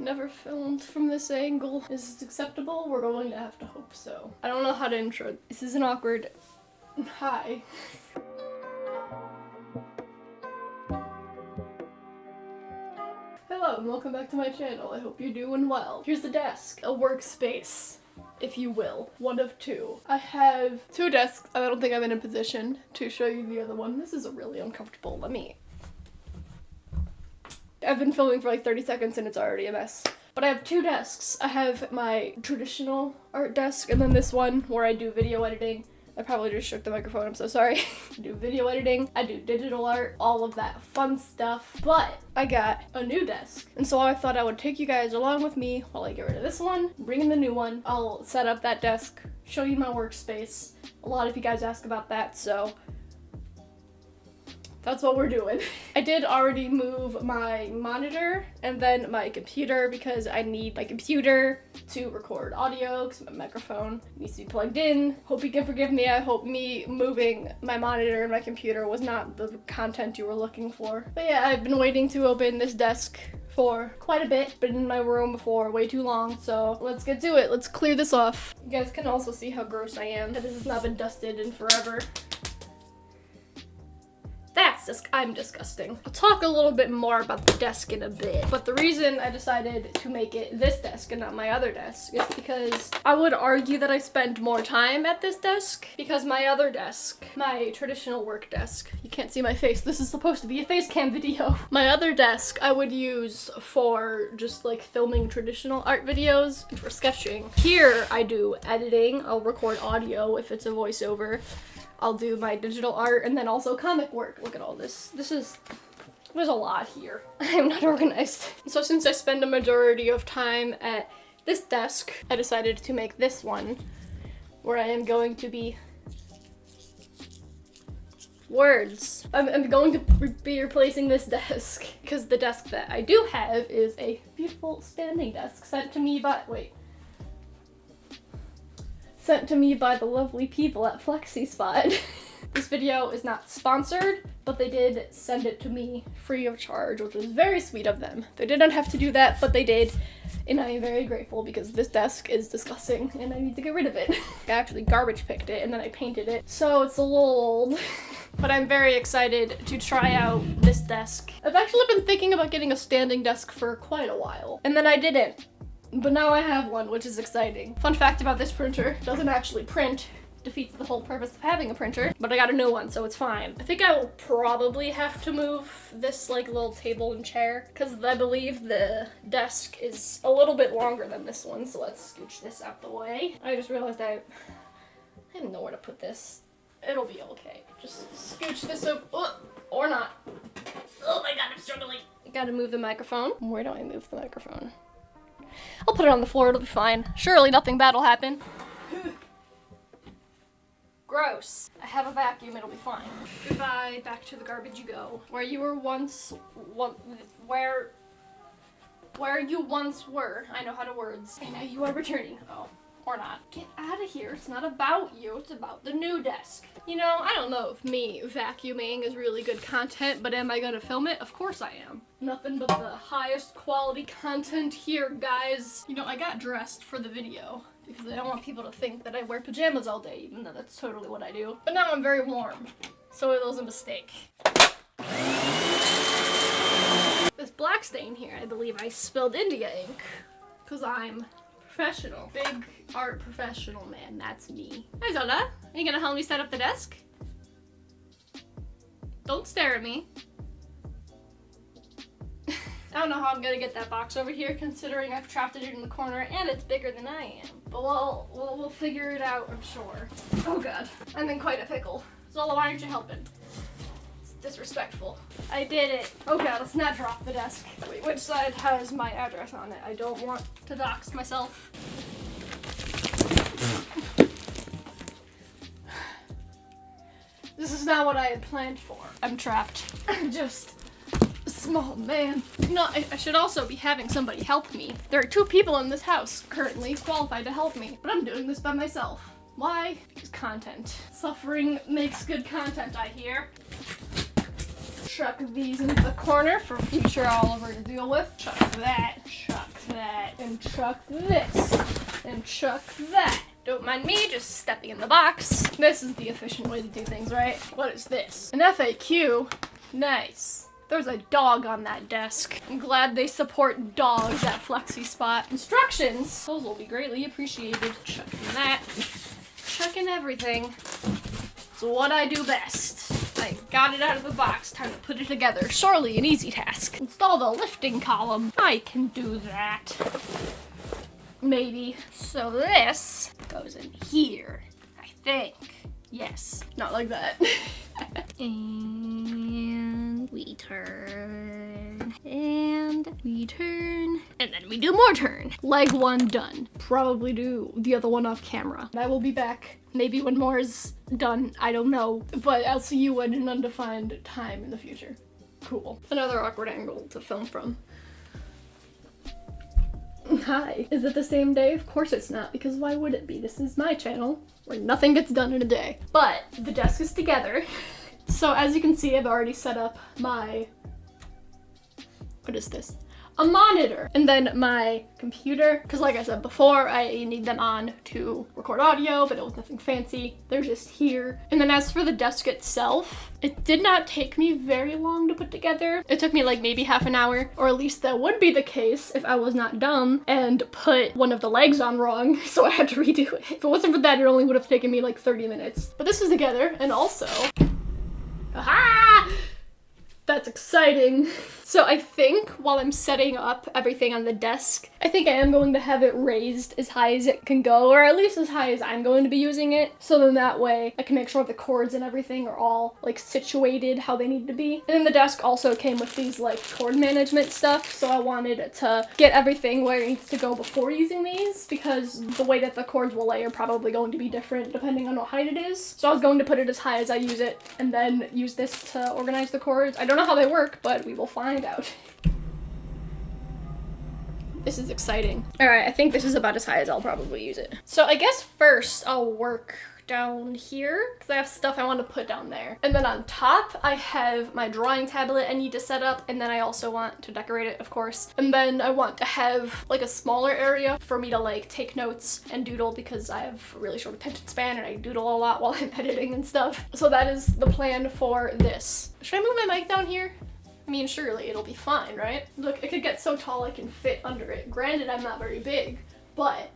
Never filmed from this angle. Is this acceptable? We're going to have to hope so. I don't know how to intro. This is an awkward hi. Hello and welcome back to my channel. I hope you're doing well. Here's the desk, a workspace, if you will. One of two. I have two desks. I don't think I'm in a position to show you the other one. This is really uncomfortable. I've been filming for like 30 seconds and it's already a mess. But I have two desks. I have my traditional art desk and then this one where I do video editing. I probably just shook the microphone, I'm so sorry. I do video editing, I do digital art, all of that fun stuff. But I got a new desk. And so I thought I would take you guys along with me while I get rid of this one, bring in the new one. I'll set up that desk, show you my workspace. A lot of you guys ask about that, so that's what we're doing. I did already move my monitor and then my computer because I need my computer to record audio because my microphone needs to be plugged in. Hope you can forgive me. I hope me moving my monitor and my computer was not the content you were looking for. But yeah, I've been waiting to open this desk for quite a bit. Been in my room for way too long, so let's get to it. Let's clear this off. You guys can also see how gross I am. This has not been dusted in forever. I'm disgusting. I'll talk a little bit more about the desk in a bit, but the reason I decided to make it this desk and not my other desk is because I would argue that I spend more time at this desk because my other desk, my traditional work desk, you can't see my face, this is supposed to be a face cam video. My other desk I would use for just like filming traditional art videos and for sketching. Here I do editing, I'll record audio if it's a voiceover. I'll do my digital art and then also comic work. Look at all this. There's a lot here. I'm not organized. So since I spend a majority of time at this desk, I decided to make this one where I am going to be words. I'm going to be replacing this desk because the desk that I do have is a beautiful standing desk sent to me by the lovely people at Flexispot. This video is not sponsored, but they did send it to me free of charge, which was very sweet of them. They didn't have to do that, but they did, and I am very grateful because this desk is disgusting and I need to get rid of it. I actually garbage picked it and then I painted it, so it's a little old. But I'm very excited to try out this desk. I've actually been thinking about getting a standing desk for quite a while, and then I didn't. But now I have one, which is exciting. Fun fact about this printer, it doesn't actually print, defeats the whole purpose of having a printer, but I got a new one, so it's fine. I think I will probably have to move this like little table and chair, because I believe the desk is a little bit longer than this one, so let's scooch this out the way. I just realized I have nowhere to put this. It'll be okay. Just scooch this up, or not. Oh my god, I'm struggling. I gotta move the microphone. Where do I move the microphone? I'll put it on the floor, it'll be fine. Surely nothing bad will happen. Gross. I have a vacuum, it'll be fine. Goodbye, back to the garbage you go. Where you were once, where you once were. I know how to words. And now you are returning. Oh, or not. Get out of here, it's not about you, it's about the new desk. You know, I don't know if me vacuuming is really good content, but am I gonna film it? Of course I am. Nothing but the highest quality content here, guys. You know, I got dressed for the video because I don't want people to think that I wear pajamas all day, even though that's totally what I do. But now I'm very warm, so it was a mistake. This black stain here, I believe I spilled India ink, because I'm professional. Big art professional, man, that's me. Hi Zelda, are you gonna help me set up the desk? Don't stare at me. I don't know how I'm gonna get that box over here considering I've trapped it in the corner and it's bigger than I am. But we'll figure it out, I'm sure. Oh god, I'm in quite a pickle. Zola, why aren't you helping? It's disrespectful. I did it. Oh god, let's not drop the desk. Wait, which side has my address on it? I don't want to dox myself. This is not what I had planned for. I'm trapped. I'm just small man. No, I should also be having somebody help me. There are two people in this house currently qualified to help me, but I'm doing this by myself. Why? Because content. Suffering makes good content, I hear. Chuck these into the corner for future Oliver to deal with. Chuck that, chuck that. and chuck this, and chuck that. Don't mind me just stepping in the box. This is the efficient way to do things, right? What is this? An FAQ? Nice. There's a dog on that desk. I'm glad they support dogs at Flexispot. Instructions! Those will be greatly appreciated. Chucking that. Chucking everything. It's what I do best. I got it out of the box. Time to put it together. Surely an easy task. Install the lifting column. I can do that. Maybe. So this goes in here, I think. Yes. Not like that. And we turn. And we turn. And then we do more turn. Leg one done. Probably do the other one off camera. I will be back maybe when more is done. I don't know. But I'll see you at an undefined time in the future. Cool. Another awkward angle to film from. Hi. Is it the same day? Of course it's not, because why would it be? This is my channel where nothing gets done in a day. But the desk is together. So as you can see, I've already set up my, what is this? A monitor. And then my computer, because like I said before, I need them on to record audio, but it was nothing fancy. They're just here. And then as for the desk itself, it did not take me very long to put together. It took me like maybe half an hour, or at least that would be the case if I was not dumb and put one of the legs on wrong, so I had to redo it. If it wasn't for that, it only would have taken me like 30 minutes. But this is together, and also, aha! That's exciting. So I think while I'm setting up everything on the desk, I think I am going to have it raised as high as it can go, or at least as high as I'm going to be using it. So then that way I can make sure the cords and everything are all like situated how they need to be. And then the desk also came with these like cord management stuff. So I wanted to get everything where it needs to go before using these, because the way that the cords will lay are probably going to be different depending on what height it is. So I was going to put it as high as I use it and then use this to organize the cords. I don't know how they work, but we will find out. This is exciting. All right, I think this is about as high as I'll probably use it. So I guess first I'll work down here because I have stuff I want to put down there. And then on top, I have my drawing tablet I need to set up. And then I also want to decorate it, of course. And then I want to have like a smaller area for me to like take notes and doodle, because I have a really short attention span and I doodle a lot while I'm editing and stuff. So that is the plan for this. Should I move my mic down here? I mean, surely it'll be fine, right? Look, it could get so tall I can fit under it. Granted, I'm not very big, but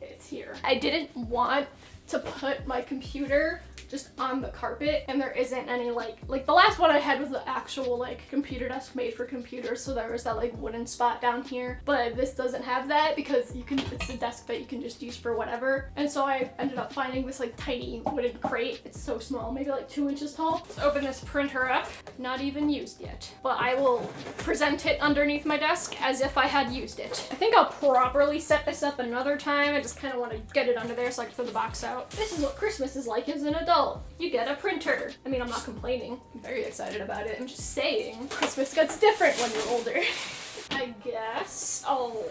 it's here. I didn't want to put my computer just on the carpet, and there isn't any like the last one I had was the actual like computer desk made for computers, so there was that like wooden spot down here, but this doesn't have that because it's a desk that you can just use for whatever. And so I ended up finding this like tiny wooden crate. It's so small, maybe like 2 inches tall. Let's open this printer up. Not even used yet, but I will present it underneath my desk as if I had used it. I think I'll properly set this up another time. I just kind of want to get it under there so I can throw the box out. This is what Christmas is like as an adult. You get a printer. I mean, I'm not complaining. I'm very excited about it. I'm just saying Christmas gets different when you're older. I guess I'll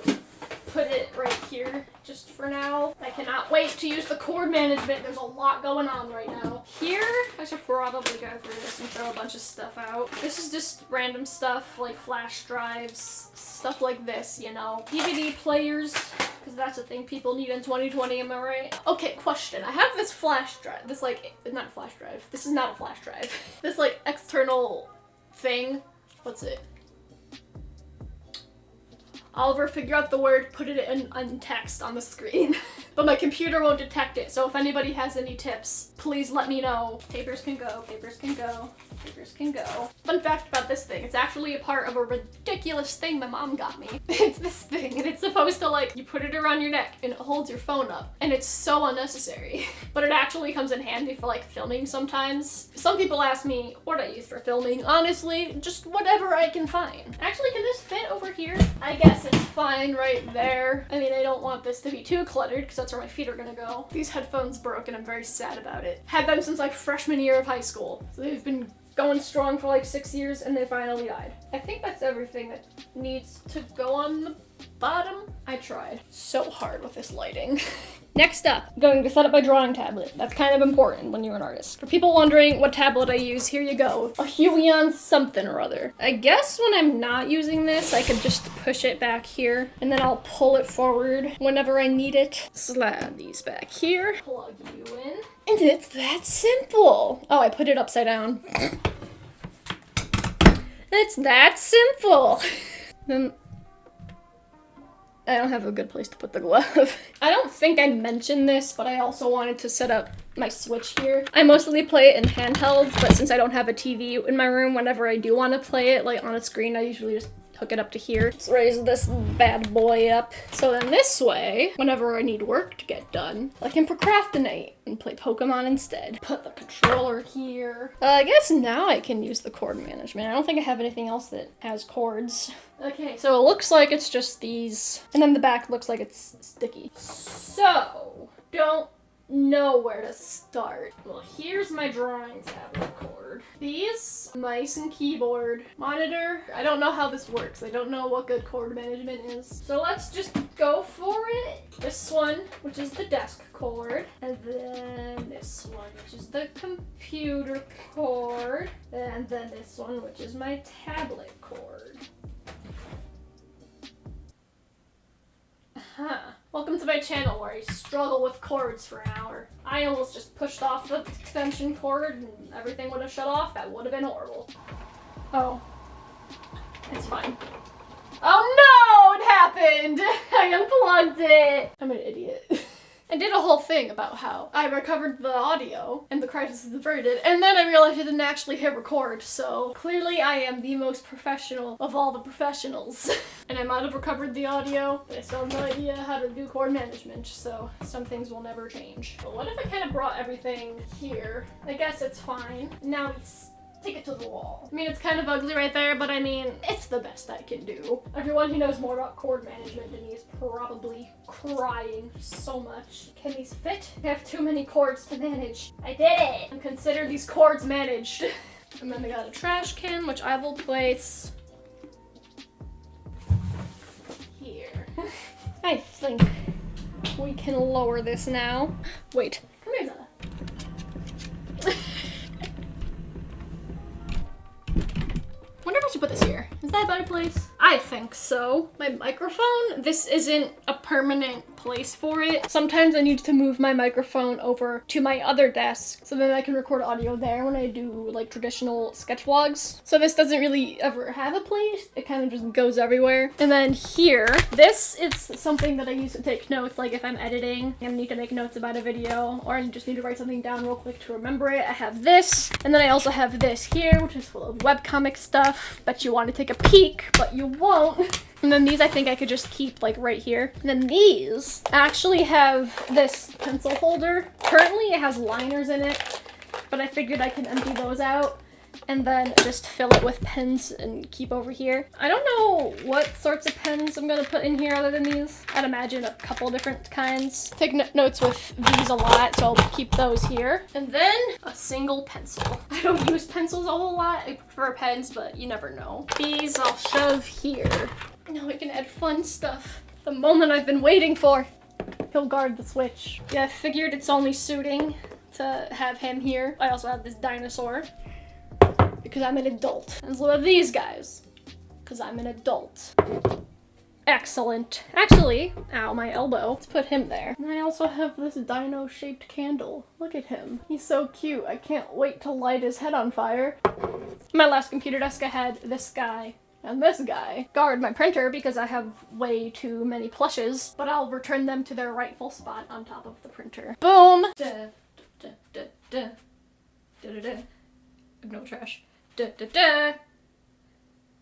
put it right here just for now. I cannot wait to use the cord management. There's a lot going on right now. Here, I should probably go through this and throw a bunch of stuff out. This is just random stuff like flash drives, stuff like this, you know. DVD players, because that's a thing people need in 2020, am I right? Okay, question. I have this flash drive, this like, not a flash drive. This is not a flash drive. This like external thing. What's it? Oliver, figure out the word, put it in text on the screen. But my computer won't detect it, so if anybody has any tips, please let me know. Papers can go, papers can go, papers can go. Fun fact about this thing, it's actually a part of a ridiculous thing my mom got me. It's this thing, and it's supposed to like, you put it around your neck and it holds your phone up, and it's so unnecessary. But it actually comes in handy for like filming sometimes. Some people ask me what I use for filming. Honestly, just whatever I can find. Actually, can this fit over here? I guess it's fine right there. I mean, I don't want this to be too cluttered because that's where my feet are gonna go. These headphones broke and I'm very sad about it. Had them since like freshman year of high school. So they've been going strong for like 6 years and they finally died. I think that's everything that needs to go on the bottom. I tried so hard with this lighting. Next up, I'm going to set up my drawing tablet. That's kind of important when you're an artist. For people wondering what tablet I use, here you go. A Huion something or other. I guess when I'm not using this, I could just push it back here, and then I'll pull it forward whenever I need it. Slide these back here. Plug you in. And it's that simple. Oh, I put it upside down. It's that simple. Then I don't have a good place to put the glove. I don't think I mentioned this, but I also wanted to set up my Switch here. I mostly play it in handheld, but since I don't have a TV in my room, whenever I do want to play it, like on a screen, I usually just hook it up to here. Let's raise this bad boy up. So then this way, whenever I need work to get done, I can procrastinate and play Pokemon instead. Put the controller here. I guess now I can use the cord management. I don't think I have anything else that has cords. Okay, so it looks like it's just these, and then the back looks like it's sticky. So, don't know where to start. Well, here's my drawing tablet cord. These, mice and keyboard, monitor. I don't know how this works. I don't know what good cord management is. So let's just go for it. This one, which is the desk cord, and then this one, which is the computer cord, and then this one, which is my tablet cord. Huh. Welcome to my channel where I struggle with cords for an hour. I almost just pushed off the extension cord and everything would have shut off. That would have been horrible. Oh. It's fine. Oh no! It happened! I unplugged it! I'm an idiot. I did a whole thing about how I recovered the audio and the crisis is averted, and then I realized I didn't actually hit record, so clearly I am the most professional of all the professionals. And I might have recovered the audio, but I still have no idea how to do cord management, so some things will never change. But what if I kind of brought everything here? I guess it's fine. Now we stick it to the wall. I mean, it's kind of ugly right there, but I mean, it's the best I can do. Everyone who knows more about cord management than me is probably crying so much. Can these fit? I have too many cords to manage. I did it! And consider these cords managed. And then I got a trash can, which I will place here. I think we can lower this now. Wait, come here, Zana. Wonder if I should put this here. Is that a better place? I think so. My microphone, this isn't a permanent place for it. Sometimes I need to move my microphone over to my other desk so then I can record audio there when I do like traditional sketch vlogs. So this doesn't really ever have a place. It kind of just goes everywhere. And then here, this is something that I use to take notes, like if I'm editing and I need to make notes about a video or I just need to write something down real quick to remember it. I have this, and then I also have this here, which is full of webcomic stuff. Bet you want to take a peek, but you won't. And then these I think I could just keep like right here. And then these actually have this pencil holder. Currently it has liners in it, but I figured I can empty those out and then just fill it with pens and keep over here. I don't know what sorts of pens I'm gonna put in here other than these. I'd imagine a couple different kinds. Take notes with these a lot, so I'll keep those here. And then a single pencil. I don't use pencils a whole lot. I prefer pens, but you never know. These I'll shove here. Now we can add fun stuff. The moment I've been waiting for. He'll guard the Switch. Yeah, I figured it's only suiting to have him here. I also have this dinosaur because I'm an adult. And so have these guys because I'm an adult. Excellent. Actually, ow, my elbow. Let's put him there. And I also have this dino-shaped candle. Look at him. He's so cute. I can't wait to light his head on fire. My last computer desk, I had this guy and this guy guard my printer because I have way too many plushes, but I'll return them to their rightful spot on top of the printer. Boom! Da, da, da, da, da, da, da. No trash. Da, da, da.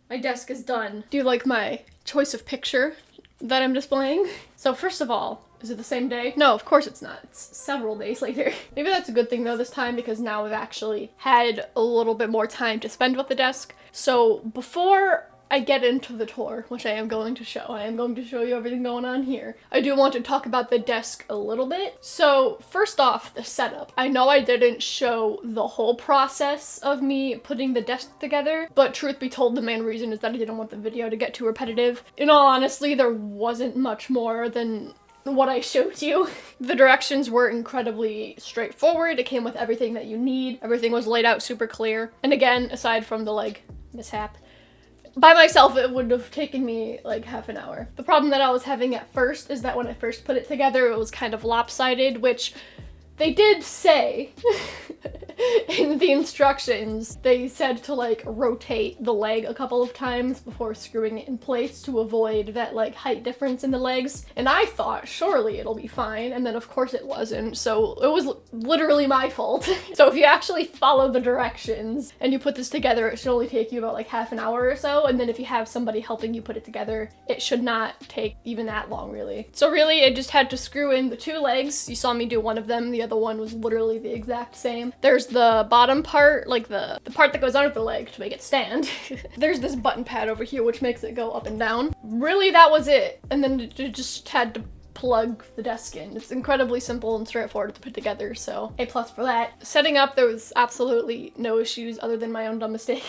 My desk is done. Do you like my choice of picture that I'm displaying? So first of all, is it the same day? No, of course it's not. It's several days later. Maybe that's a good thing though this time because now we've actually had a little bit more time to spend with the desk. So before I get into the tour, which I am going to show. I am going to show you everything going on here. I do want to talk about the desk a little bit. So first off, the setup. I know I didn't show the whole process of me putting the desk together, but truth be told, the main reason is that I didn't want the video to get too repetitive. In all honesty, there wasn't much more than what I showed you. The directions were incredibly straightforward. It came with everything that you need. Everything was laid out super clear. And again, aside from the leg mishap, by myself it would have taken me like half an hour. The problem that I was having at first is that when I first put it together, it was kind of lopsided, which they did say in the instructions. They said to like rotate the leg a couple of times before screwing it in place to avoid that like height difference in the legs. And I thought surely it'll be fine, and then of course it wasn't, so it was literally my fault. So if you actually follow the directions and you put this together, it should only take you about like half an hour or so, and then if you have somebody helping you put it together, it should not take even that long really. So really I just had to screw in the two legs. You saw me do one of them, the other one was literally the exact same. There's the bottom part, like the part that goes under the leg to make it stand. There's this button pad over here which makes it go up and down. Really, that was it. And then you just had to plug the desk in. It's incredibly simple and straightforward to put together, so A+ for that. Setting up, there was absolutely no issues other than my own dumb mistake.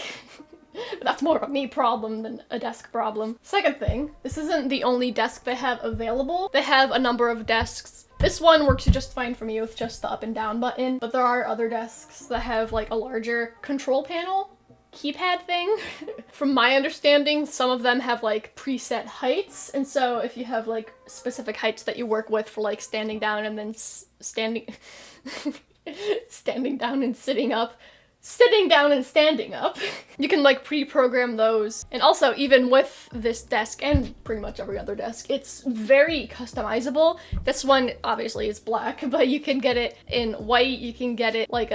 But that's more of a me problem than a desk problem. Second thing, this isn't the only desk they have available. They have a number of desks. This one works just fine for me with just the up and down button, but there are other desks that have like a larger control panel keypad thing. From my understanding, some of them have like preset heights, and so if you have like specific heights that you work with for like standing down and then standing down and sitting up, sitting down and standing up, you can like pre-program those. And also, even with this desk and pretty much every other desk, it's very customizable. This one obviously is black, but you can get it in white, you can get it like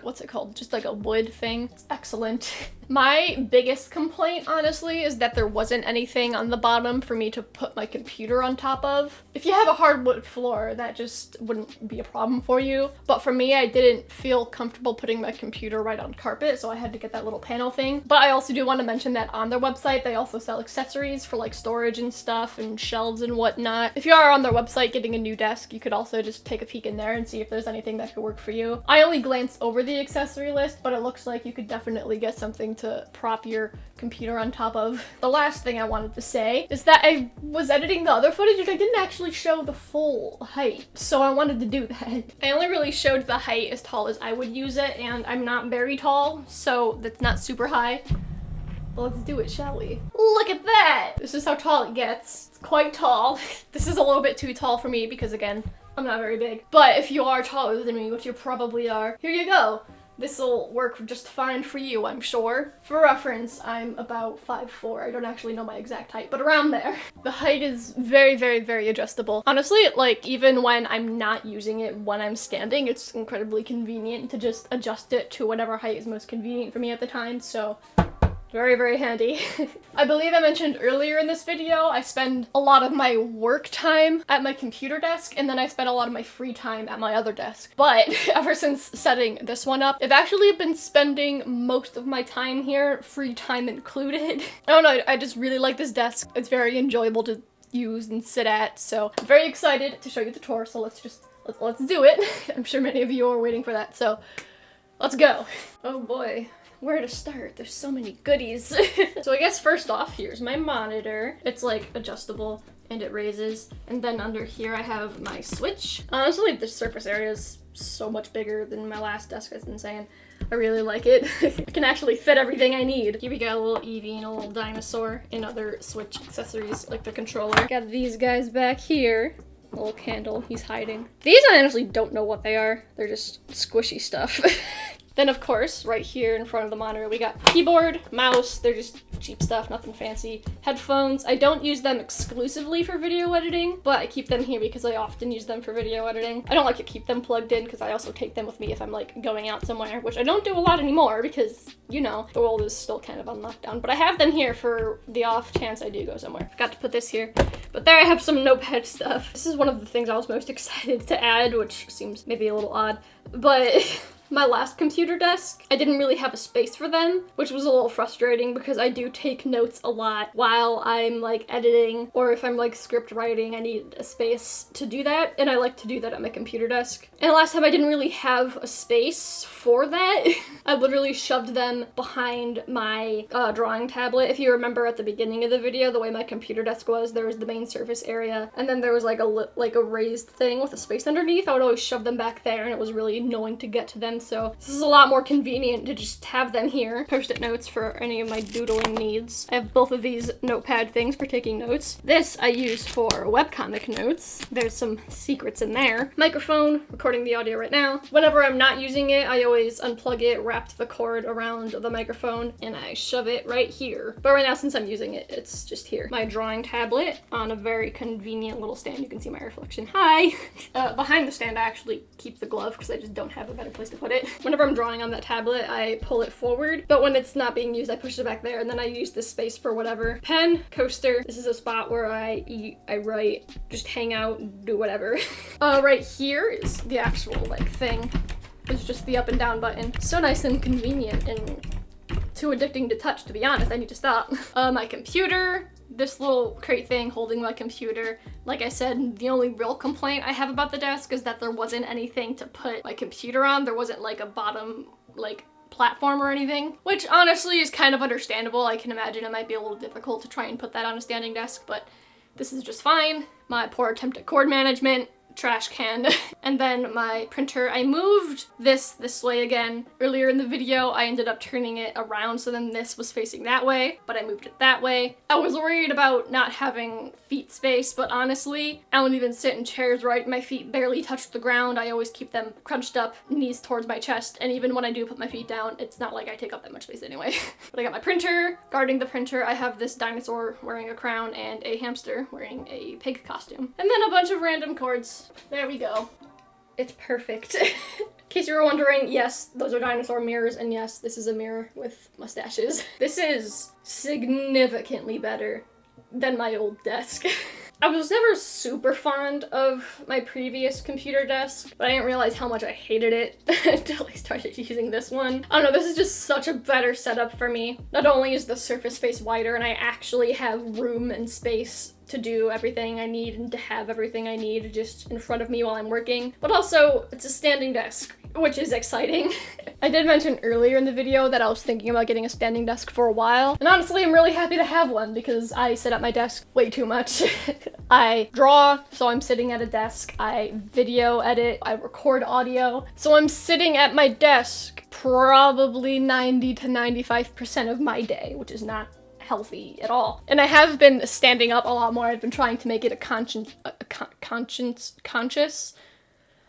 what's it called, just like a wood thing. It's excellent. My biggest complaint, honestly, is that there wasn't anything on the bottom for me to put my computer on top of. If you have a hardwood floor, that just wouldn't be a problem for you. But for me, I didn't feel comfortable putting my computer right on carpet, so I had to get that little panel thing. But I also do want to mention that on their website, they also sell accessories for like storage and stuff and shelves and whatnot. If you are on their website getting a new desk, you could also just take a peek in there and see if there's anything that could work for you. I only glanced over the accessory list, but it looks like you could definitely get something to prop your computer on top of. The last thing I wanted to say is that I was editing the other footage and I didn't actually show the full height, so I wanted to do that. I only really showed the height as tall as I would use it, and I'm not very tall, so that's not super high. But let's do it, shall we? Look at that! This is how tall it gets. It's quite tall. This is a little bit too tall for me because, again, I'm not very big. But if you are taller than me, which you probably are, here you go. This'll work just fine for you, I'm sure. For reference, I'm about 5'4". I don't actually know my exact height, but around there. The height is very, very, very adjustable. Honestly, like, even when I'm not using it when I'm standing, it's incredibly convenient to just adjust it to whatever height is most convenient for me at the time, so very, very handy. I believe I mentioned earlier in this video, I spend a lot of my work time at my computer desk, and then I spend a lot of my free time at my other desk. But ever since setting this one up, I've actually been spending most of my time here, free time included. I don't know, I just really like this desk. It's very enjoyable to use and sit at, so I'm very excited to show you the tour, so let's do it. I'm sure many of you are waiting for that, so let's go. Oh boy. Where to start? There's so many goodies. So I guess first off, here's my monitor. It's like adjustable and it raises. And then under here I have my switch. Honestly, the surface area is so much bigger than my last desk, as I've been saying. I really like it. It can actually fit everything I need. Here we got a little Eevee and a little dinosaur and other Switch accessories like the controller. Got these guys back here. A little candle, he's hiding. These I honestly don't know what they are. They're just squishy stuff. Then of course, right here in front of the monitor, we got keyboard, mouse, they're just cheap stuff, nothing fancy. Headphones, I don't use them exclusively for video editing, but I keep them here because I often use them for video editing. I don't like to keep them plugged in because I also take them with me if I'm like going out somewhere, which I don't do a lot anymore because, you know, the world is still kind of on lockdown, but I have them here for the off chance I do go somewhere. Forgot to put this here, but there I have some notepad stuff. This is one of the things I was most excited to add, which seems maybe a little odd, but My last computer desk, I didn't really have a space for them, which was a little frustrating because I do take notes a lot while I'm like editing, or if I'm like script writing, I need a space to do that, and I like to do that at my computer desk. And last time I didn't really have a space for that. I literally shoved them behind my drawing tablet. If you remember at the beginning of the video, the way my computer desk was, there was the main surface area, and then there was like a raised thing with a space underneath. I would always shove them back there, and it was really annoying to get to them, so this is a lot more convenient to just have them here. Post-it notes for any of my doodling needs. I have both of these notepad things for taking notes. This I use for webcomic notes. There's some secrets in there. Microphone, recording the audio right now. Whenever I'm not using it, I always unplug it, wrap the cord around the microphone, and I shove it right here. But right now, since I'm using it, it's just here. My drawing tablet on a very convenient little stand. You can see my reflection. Hi! Behind the stand, I actually keep the glove because I just don't have a better place to put it. Whenever I'm drawing on that tablet, I pull it forward, but when it's not being used, I push it back there, and then I use this space for whatever. Pen, coaster. This is a spot where I eat, I write, just hang out, do whatever. Right here is the actual like thing. It's just the up and down button. So nice and convenient and too addicting to touch, to be honest. I need to stop. My computer, this little crate thing holding my computer. Like I said, the only real complaint I have about the desk is that there wasn't anything to put my computer on. There wasn't like a bottom like platform or anything, which honestly is kind of understandable. I can imagine it might be a little difficult to try and put that on a standing desk, but this is just fine. My poor attempt at cord management. Trash can. And then my printer, I moved this way again. Earlier in the video, I ended up turning it around, so then this was facing that way, but I moved it that way. I was worried about not having feet space, but honestly, I don't even sit in chairs right. My feet barely touch the ground. I always keep them crunched up, knees towards my chest, and even when I do put my feet down, it's not like I take up that much space anyway. But I got my printer. Guarding the printer, I have this dinosaur wearing a crown and a hamster wearing a pig costume. And then a bunch of random cords. There we go. It's perfect. In case you were wondering, yes, those are dinosaur mirrors, and yes, this is a mirror with mustaches. This is significantly better than my old desk. I was never super fond of my previous computer desk, but I didn't realize how much I hated it until I started using this one. I don't know, this is just such a better setup for me. Not only is the surface space wider, and I actually have room and space to do everything I need and to have everything I need just in front of me while I'm working, but also it's a standing desk, which is exciting. I did mention earlier in the video that I was thinking about getting a standing desk for a while, and honestly I'm really happy to have one because I sit at my desk way too much. I draw, so I'm sitting at a desk. I video edit, I record audio, so I'm sitting at my desk probably 90 to 95% of my day, which is not healthy at all. And I have been standing up a lot more. I've been trying to make it a conscious.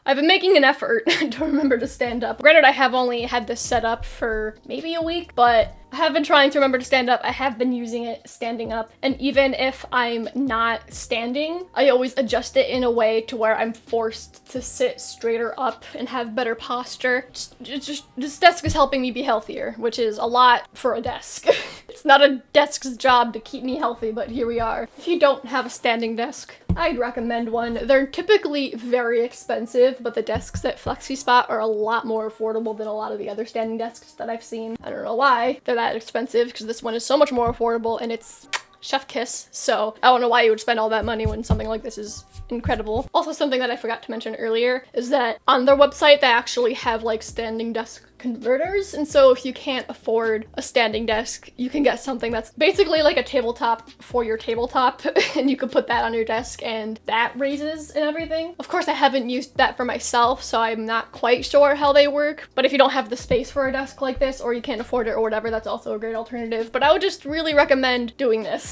I've been making an effort to remember to stand up. Granted, I have only had this set up for maybe a week, but I have been trying to remember to stand up. I have been using it standing up, and even if I'm not standing, I always adjust it in a way to where I'm forced to sit straighter up and have better posture. Just this desk is helping me be healthier, which is a lot for a desk. It's not a desk's job to keep me healthy, but here we are. If you don't have a standing desk, I'd recommend one. They're typically very expensive, but the desks at Flexispot are a lot more affordable than a lot of the other standing desks that I've seen. I don't know why they're that expensive, because this one is so much more affordable and it's chef kiss, so I don't know why you would spend all that money when something like this is incredible. Also, something that I forgot to mention earlier is that on their website they actually have like standing desk converters, and so if you can't afford a standing desk, you can get something that's basically like a tabletop for your tabletop and you could put that on your desk and that raises and everything. Of course, I haven't used that for myself, so I'm not quite sure how they work, but if you don't have the space for a desk like this or you can't afford it or whatever, that's also a great alternative. But I would just really recommend doing this.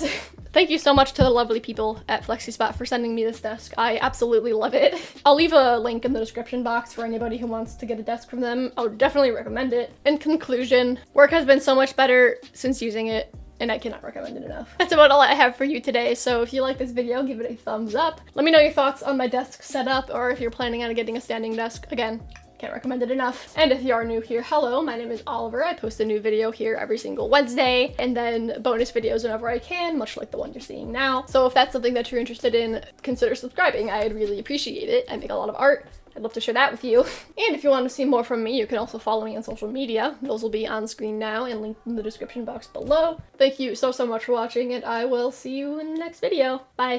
Thank you so much to the lovely people at Flexispot for sending me this desk. I absolutely love it. I'll leave a link in the description box for anybody who wants to get a desk from them. I would definitely recommend it. In conclusion, work has been so much better since using it, and I cannot recommend it enough. That's about all I have for you today, so if you like this video, give it a thumbs up. Let me know your thoughts on my desk setup, or if you're planning on getting a standing desk. Again, can't recommend it enough. And if you are new here, hello, my name is Oliver. I post a new video here every single Wednesday, and then bonus videos whenever I can, much like the one you're seeing now. So if that's something that you're interested in, consider subscribing. I'd really appreciate it. I make a lot of art, I'd love to share that with you. And if you want to see more from me, you can also follow me on social media. Those will be on screen now and linked in the description box below. Thank you so much for watching, and I will see you in the next video. Bye!